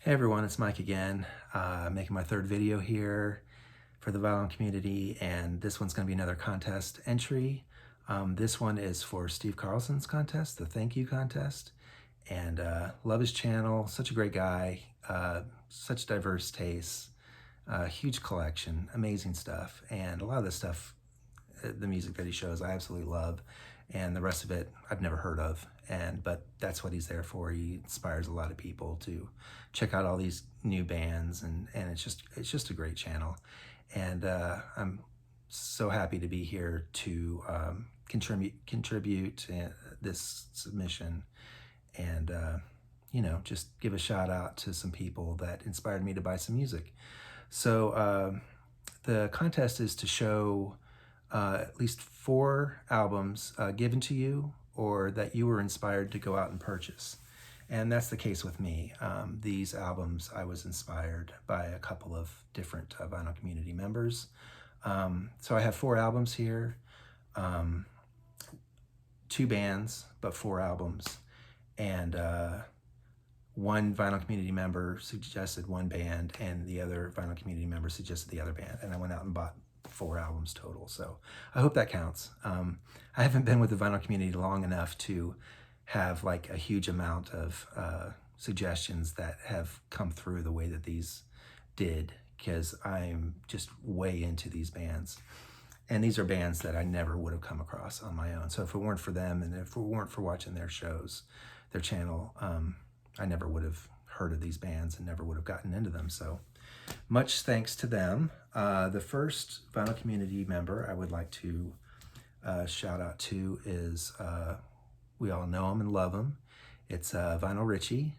Hey everyone, it's Mike again, making my third video here for the violin community, and this one's going to be another contest entry. This one is for Steve Carlson's contest, the thank you contest, and love his channel, such a great guy, such diverse tastes, huge collection, amazing stuff, and a lot of the stuff, the music that he shows, I absolutely love, and the rest of it I've never heard of. But that's what he's there for. He inspires a lot of people to check out all these new bands, and it's just a great channel. And I'm so happy to be here to contribute this submission, and just give a shout out to some people that inspired me to buy some music. So the contest is to show at least 4 albums given to you or that you were inspired to go out and purchase. And that's the case with me. These albums, I was inspired by a couple of different vinyl community members. So I have 4 albums here, 2 bands, but 4 albums. And one vinyl community member suggested one band, and the other vinyl community member suggested the other band. And I went out and bought 4 albums total. So I hope that counts. I haven't been with the vinyl community long enough to have like a huge amount of suggestions that have come through the way that these did, because I'm just way into these bands. And these are bands that I never would have come across on my own. So if it weren't for them, and if it weren't for watching their shows, their channel, I never would have heard of these bands and never would have gotten into them. So much thanks to them. The first vinyl community member I would like to shout out to is, we all know him and love him. It's Vinyl Richie.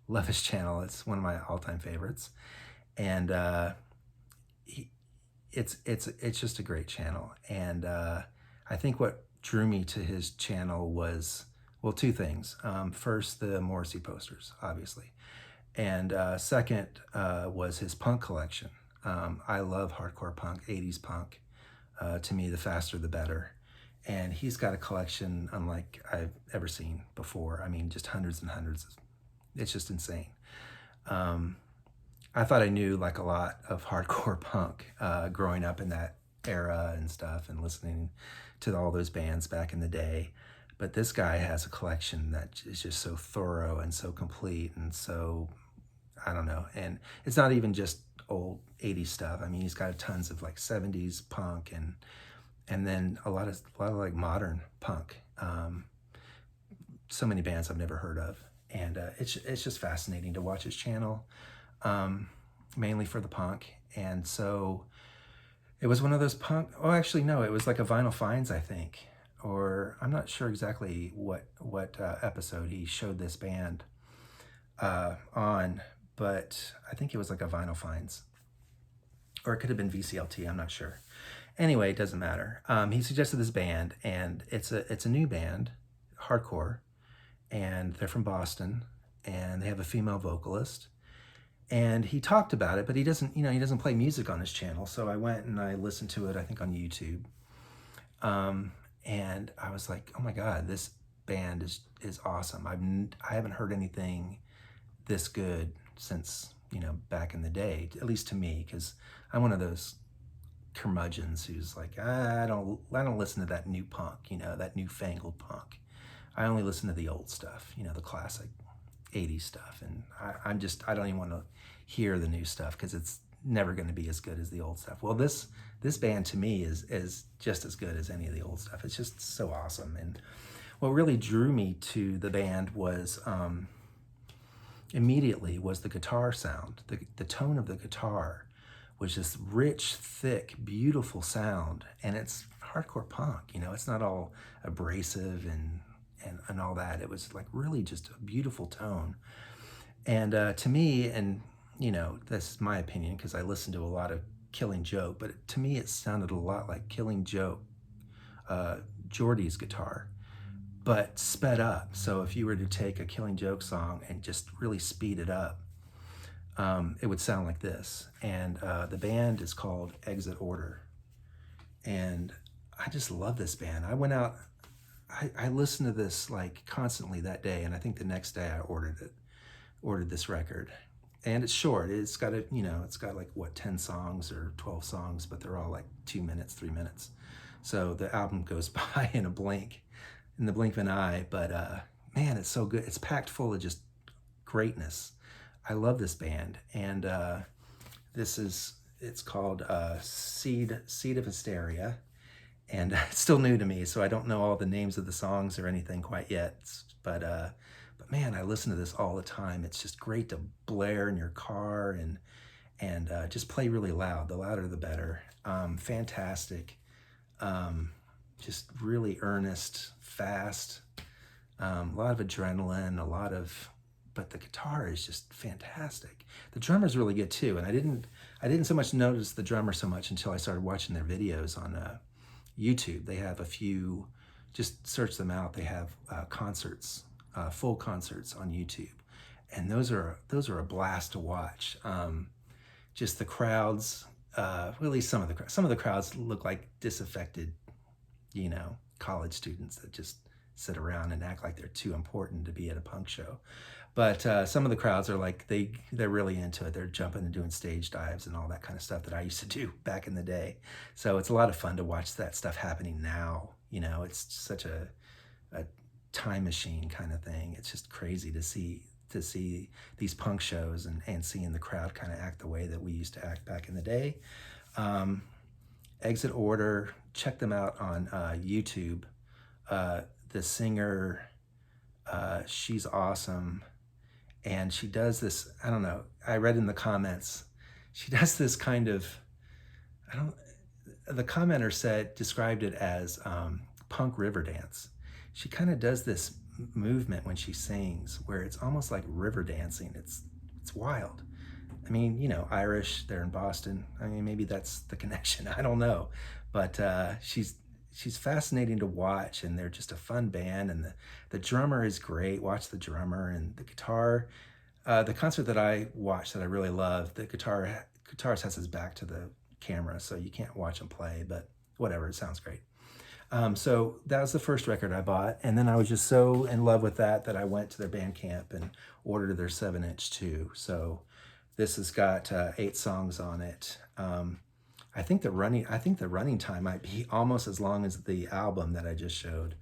Love his channel. It's one of my all-time favorites. And it's just a great channel. And I think what drew me to his channel was, well, 2 things. First, the Morrissey posters, obviously. And second was his punk collection. I love hardcore punk, 80s punk. To me, the faster the better. And he's got a collection unlike I've ever seen before. I mean, just hundreds and hundreds. It's just insane. I thought I knew like a lot of hardcore punk growing up in that era and stuff, and listening to all those bands back in the day. But this guy has a collection that is just so thorough and so complete and so, I don't know. And it's not even just old 80s stuff. I mean, he's got tons of like 70s punk and then a lot of like modern punk. So many bands I've never heard of. And it's just fascinating to watch his channel, mainly for the punk. And so it was one of those punk, oh, actually, no, it was like a Vinyl Finds, I think. Or I'm not sure exactly what episode he showed this band on, but I think it was like a Vinyl Finds. Or it could have been VCLT, I'm not sure. Anyway, it doesn't matter. He suggested this band, and it's a new band, hardcore, and they're from Boston, and they have a female vocalist. And he talked about it, but he doesn't play music on his channel. So I went and I listened to it, I think on YouTube. And I was like, oh my God, this band is awesome. I haven't heard anything this good since, back in the day, at least to me, because I'm one of those curmudgeons who's like, I don't listen to that new punk, that newfangled punk. I only listen to the old stuff, the classic 80s stuff. And I don't even want to hear the new stuff because it's never going to be as good as the old stuff. Well, this band to me is just as good as any of the old stuff. It's just so awesome. And what really drew me to the band was immediately was the guitar sound. The tone of the guitar was this rich, thick, beautiful sound. And it's hardcore punk, it's not all abrasive and all that. It was like really just a beautiful tone. And to me, and that's my opinion because I listened to a lot of Killing Joke, but to me it sounded a lot like Killing Joke, Geordie's guitar, but sped up. So if you were to take a Killing Joke song and just really speed it up, it would sound like this. And the band is called Exit Order. And I just love this band. I went out, I listened to this like constantly that day, and I think the next day I ordered it ordered this record. And it's short. It's got it's got like what, 10 songs or 12 songs, but they're all like 2 minutes, 3 minutes. So the album goes by in the blink of an eye. But man, it's so good. It's packed full of just greatness. I love this band, and it's called Seed of Hysteria, and it's still new to me, so I don't know all the names of the songs or anything quite yet. But man, I listen to this all the time. It's just great to blare in your car and just play really loud. The louder the better. Fantastic. Just really earnest, fast. A lot of adrenaline, but the guitar is just fantastic. The drummer's really good too, and I didn't so much notice the drummer so much until I started watching their videos on YouTube. They have a few, just search them out. They have concerts, full concerts on YouTube, and those are a blast to watch. Just the crowds, well, at least some of the crowds look like disaffected, college students that just sit around and act like they're too important to be at a punk show. But some of the crowds are like, they're really into it. They're jumping and doing stage dives and all that kind of stuff that I used to do back in the day. So it's a lot of fun to watch that stuff happening now. It's such a time machine kind of thing. It's just crazy to see these punk shows and seeing the crowd kind of act the way that we used to act back in the day. Exit Order, check them out on YouTube. The singer, she's awesome. And she does this, I don't know, I read in the comments, she does this kind of, the commenter described it as punk river dance. She kind of does this movement when she sings where it's almost like river dancing. It's wild. I mean, Irish, they're in Boston. I mean, maybe that's the connection. I don't know. But she's fascinating to watch, and they're just a fun band, and the drummer is great. Watch the drummer, and the guitar. The concert that I watched that I really loved, the guitarist has his back to the camera, so you can't watch him play, but whatever, it sounds great. So that was the first record I bought, and then I was just so in love with that I went to their Bandcamp and ordered their 7-inch too. So this has got 8 songs on it. I think the running time might be almost as long as the album that I just showed,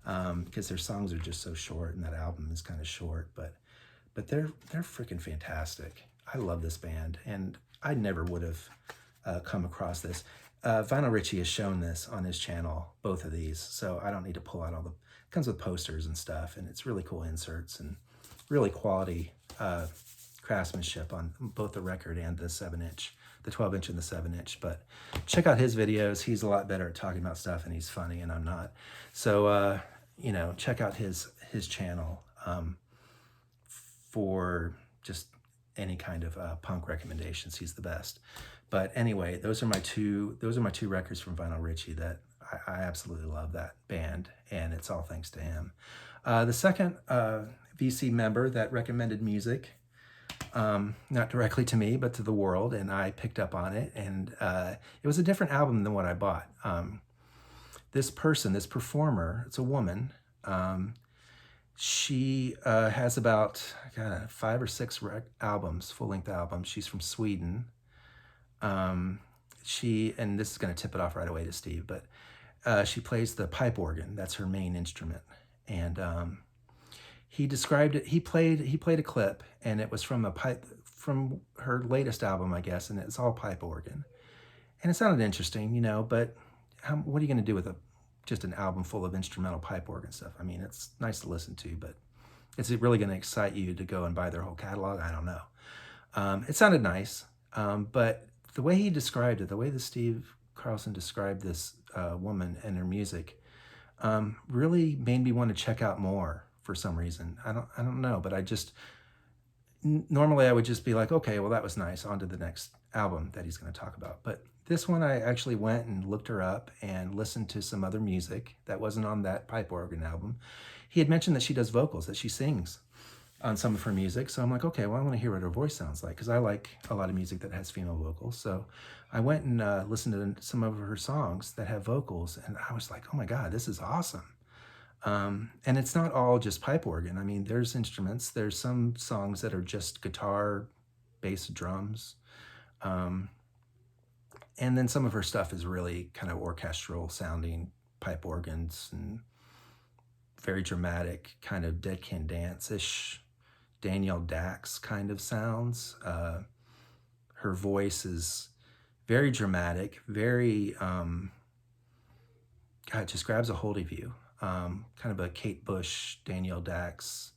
because their songs are just so short, and that album is kind of short. But they're freaking fantastic. I love this band, and I never would have come across this. Vinyl Richie has shown this on his channel, both of these, so I don't need to pull out it comes with posters and stuff, and it's really cool inserts and really quality craftsmanship on both the record and the 7-inch. The 12-inch and the 7-inch, but check out his videos. He's a lot better at talking about stuff, and he's funny, and I'm not. So, check out his channel for just any kind of punk recommendations. He's the best. But anyway, those are my two records from Vinyl Richie that I absolutely love that band, and it's all thanks to him. The second VC member that recommended music, not directly to me, but to the world, and I picked up on it, and it was a different album than what I bought. This performer, it's a woman. She has about 5 or 6 albums, full-length albums. She's from Sweden. And this is going to tip it off right away to Steve, but she plays the pipe organ. That's her main instrument, and he described it. He played a clip, and it was from her latest album, I guess, and it's all pipe organ. And it sounded interesting, but what are you going to do with just an album full of instrumental pipe organ stuff? I mean, it's nice to listen to, but is it really going to excite you to go and buy their whole catalog? I don't know. It sounded nice, but the way he described it, the way that Steve Carlson described this woman and her music, really made me want to check out more for some reason. I don't know, but normally I would just be like, okay, well, that was nice, on to the next album that he's going to talk about. But this one, I actually went and looked her up and listened to some other music that wasn't on that pipe organ album. He had mentioned that she does vocals, that she sings on some of her music. So I'm like, okay, well, I want to hear what her voice sounds like, because I like a lot of music that has female vocals. So I went and listened to some of her songs that have vocals, and I was like, oh my God, this is awesome. And it's not all just pipe organ. I mean, there's instruments. There's some songs that are just guitar, bass, drums. Um, and then some of her stuff is really kind of orchestral sounding pipe organs and very dramatic, kind of Dead Can Dance-ish, Danielle Dax kind of sounds. Her voice is very dramatic, very, God, it just grabs a hold of you. Kind of a Kate Bush, Danielle Dax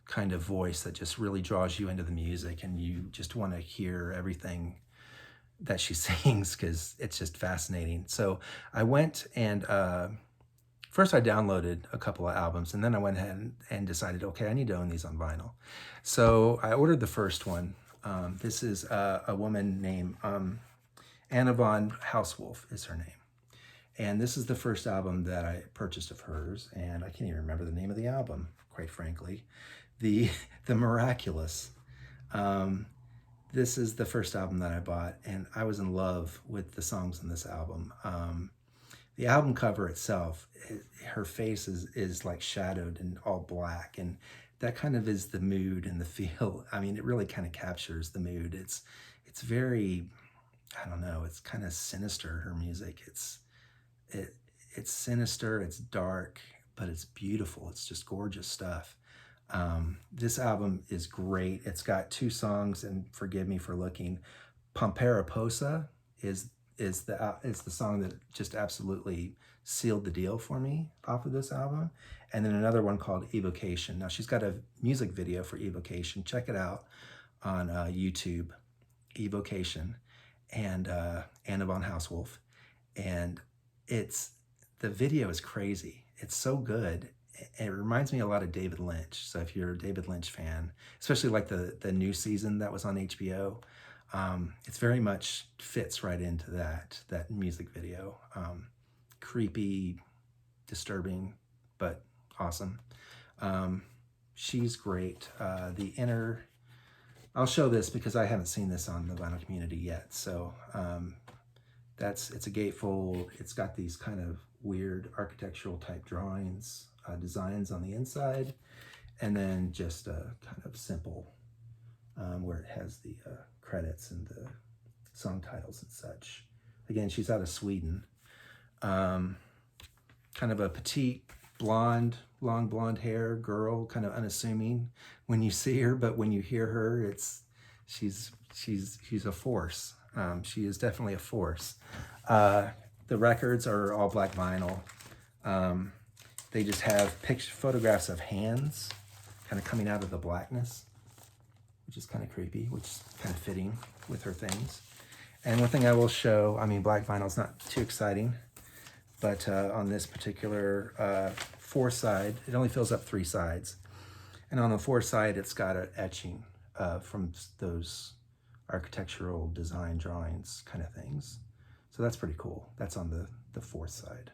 kind of voice that just really draws you into the music, and you just want to hear everything that she sings because it's just fascinating. So I went and first I downloaded a couple of albums, and then I went ahead and decided, okay, I need to own these on vinyl. So I ordered the first one. This is a woman named Anna von Hausswolff is her name. And this is the first album that I purchased of hers, and I can't even remember the name of the album, quite frankly. The Miraculous. This is the first album that I bought, and I was in love with the songs in this album. The album cover itself, her face is like shadowed and all black, and that kind of is the mood and the feel. I mean, it really kind of captures the mood. It's very, I don't know, it's kind of sinister, her music. It's sinister, it's dark, but it's beautiful. It's just gorgeous stuff. This album is great. It's got 2 songs, and forgive me for looking. Pomperiposa is the song that just absolutely sealed the deal for me off of this album. And then another one called Evocation. Now she's got a music video for Evocation. Check it out on YouTube, Evocation, and Anna von Hausswolff. And the video is crazy. It's so good. It reminds me a lot of David Lynch. So if you're a David Lynch fan, especially like the new season that was on HBO, it's very much fits right into that music video. Creepy, disturbing, but awesome. She's great. I'll show this because I haven't seen this on the vinyl community yet. So it's a gatefold. It's got these kind of weird architectural type drawings, designs on the inside, and then just a kind of simple where it has the credits and the song titles and such. Again, she's out of Sweden. Kind of a petite, blonde, long blonde hair girl, kind of unassuming when you see her, but when you hear her, she's a force. She is definitely a force. The records are all black vinyl. They just have photographs of hands kind of coming out of the blackness, which is kind of creepy, which is kind of fitting with her things. And one thing I will show, I mean, black vinyl is not too exciting, but on this particular 4th side, it only fills up 3 sides. And on the 4th side, it's got an etching from those architectural design drawings kind of things. So that's pretty cool. That's on the 4th side.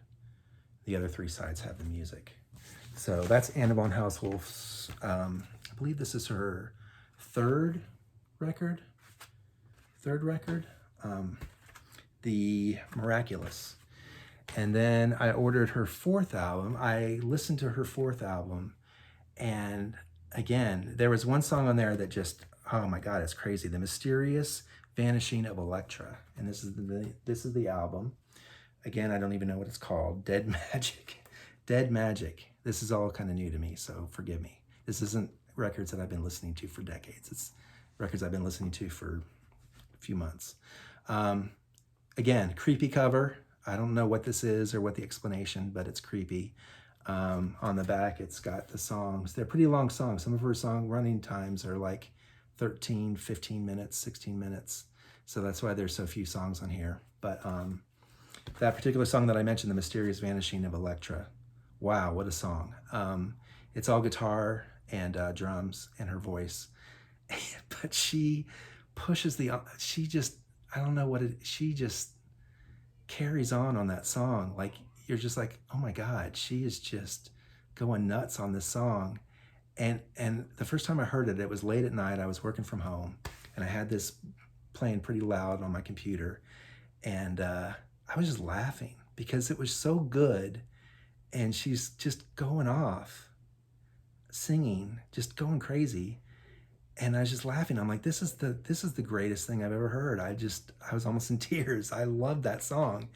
The other 3 sides have the music. So that's Anna von Hausswolff's, I believe this is her third record, The Miraculous. And then I ordered her 4th album. I listened to her 4th album, and again, there was one song on there that just, oh my God, it's crazy. The Mysterious Vanishing of Electra. And this is the album. Again, I don't even know what it's called. Dead Magic. This is all kind of new to me, so forgive me. This isn't records that I've been listening to for decades. It's records I've been listening to for a few months. Again, creepy cover. I don't know what this is or what the explanation, but it's creepy. On the back, it's got the songs. They're pretty long songs. Some of her song running times are like 13, 15 minutes, 16 minutes. So that's why there's so few songs on here. But that particular song that I mentioned, The Mysterious Vanishing of Electra, wow, what a song. It's all guitar and drums and her voice. But she pushes she just, I don't know what she just carries on that song. Like, you're just like, oh my God, she is just going nuts on this song. And the first time I heard it, it was late at night. I was working from home, and I had this playing pretty loud on my computer. And I was just laughing because it was so good. and she's just going off, singing, just going crazy. And I was just laughing. I'm like, this is the greatest thing I've ever heard. I was almost in tears. I love that song.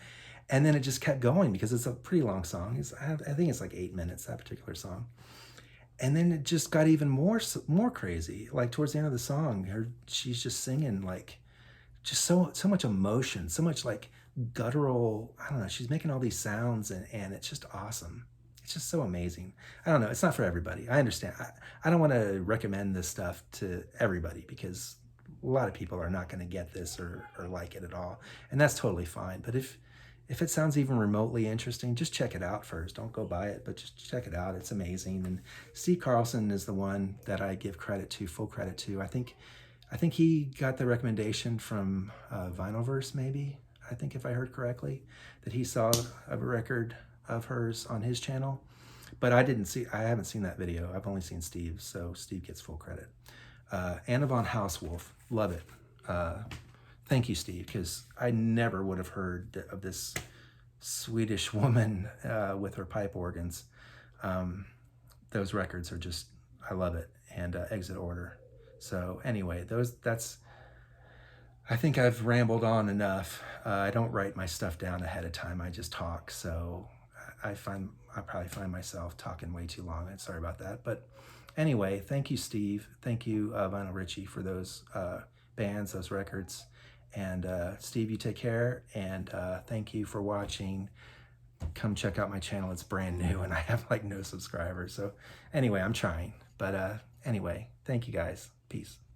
And then it just kept going because it's a pretty long song. I think it's like 8 minutes, that particular song. And then it just got even more crazy. Like towards the end of the song, she's just singing like just so much emotion, so much like guttural. I don't know. She's making all these sounds, and it's just awesome. It's just so amazing. I don't know. It's not for everybody. I understand. I don't want to recommend this stuff to everybody because a lot of people are not going to get this or like it at all. And that's totally fine. But if it sounds even remotely interesting, just check it out first. Don't go buy it, but just check it out. It's amazing. And Steve Carlson is the one that I give credit to, full credit to. I think he got the recommendation from Vinylverse, maybe. I think if I heard correctly, that he saw a record of hers on his channel. But I haven't seen that video. I've only seen Steve, so Steve gets full credit. Anna von Hausswolff, love it. Thank you, Steve, because I never would have heard of this Swedish woman with her pipe organs. Those records are just, I love it. And Exit Order. So anyway, I think I've rambled on enough. I don't write my stuff down ahead of time. I just talk. So I probably find myself talking way too long. And sorry about that. But anyway, thank you, Steve. Thank you, Vinyl Richie, for those bands, those records. And Steve, you take care. And thank you for watching. Come check out my channel. It's brand new and I have like no subscribers. So anyway, I'm trying. But anyway, thank you guys. Peace.